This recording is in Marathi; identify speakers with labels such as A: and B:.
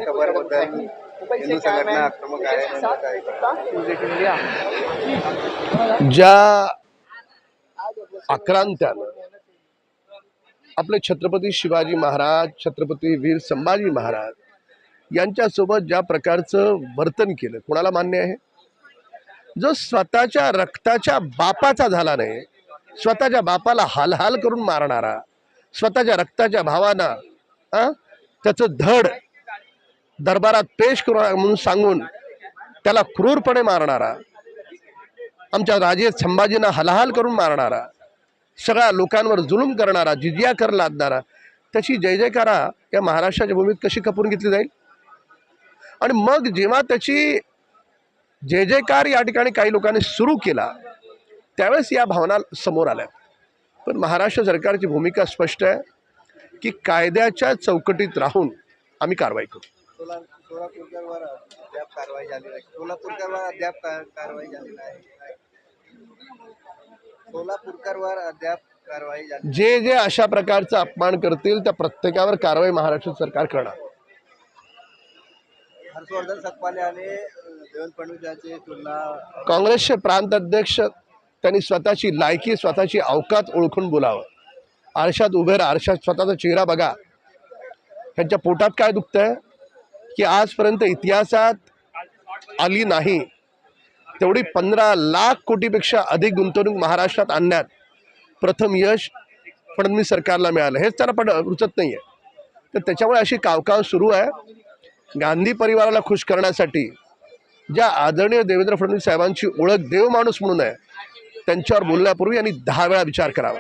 A: खबरबद्दल हिंदू संघटना आक्रमक आहे
B: ज्या आक्रांत्यानं आपले छत्रपती शिवाजी महाराज, छत्रपती वीर संभाजी महाराज यांच्यासोबत ज्या प्रकारचं वर्तन केलं कोणाला मान्य आहे? जो स्वतःच्या रक्ताच्या बापाचा झाला नाही, स्वतःच्या बापाला हालहाल करून मारणारा, स्वतःच्या रक्ताच्या भावाना त्याचं धड दरबारात पेश करू म्हणून सांगून त्याला क्रूरपणे मारणारा, आमच्या राजे संभाजींना हालहाल करून मारणारा, सगळ्या लोकांवर जुलूम करणारा, जिजिया कर लादणारा, त्याची जय जयकारा या महाराष्ट्राच्या भूमीत कशी खपून घेतली जाईल? आणि मग जेव्हा त्याची जय जयकार या ठिकाणी काही लोकांनी सुरू केला त्यावेळेस या भावना समोर आल्या. पण महाराष्ट्र सरकारची भूमिका स्पष्ट आहे की कायद्याच्या चौकटीत राहून आम्ही कारवाई करू.
A: सोलापूरकर अद्याप कारवाई झाली नाही. सोलापूरकर अद्याप कारवाई झाली नाही. सोलापूरकर अद्याप कारवाई झाली.
B: जे जे अशा प्रकारचा अपमान करतील त्या प्रत्येकावर कारवाई महाराष्ट्र सरकार करणार.
A: हर्षवर्धन सकपाले आणि देवेंद्र फडणवीस यांची तुलना
B: काँग्रेसचे प्रांत अध्यक्ष त्यांनी स्वतःची लायकी, स्वतःची अवकात ओळखून बोलावं. आरशात उभे राहा, आरशात स्वतःचा चेहरा बघा. त्यांच्या पोटात काय दुखतंय की आजपर्यंत इतिहासात आली नाही तेवढी 15 लाख कोटीपेक्षा अधिक गुंतवणूक महाराष्ट्रात आणण्यात प्रथम यश फडणवीस सरकारला मिळालं. हेच त्याला रुचत नाही आहे. तर त्याच्यामुळे अशी कावकाव सुरू आहे. गांधी परिवाराला खुश करण्यासाठी ज्या आदरणीय देवेंद्र फडणवीस साहेबांची ओळख देव माणूस म्हणून आहे त्यांच्यावर बोलण्यापूर्वी यांनी 10 वेळा विचार करावा.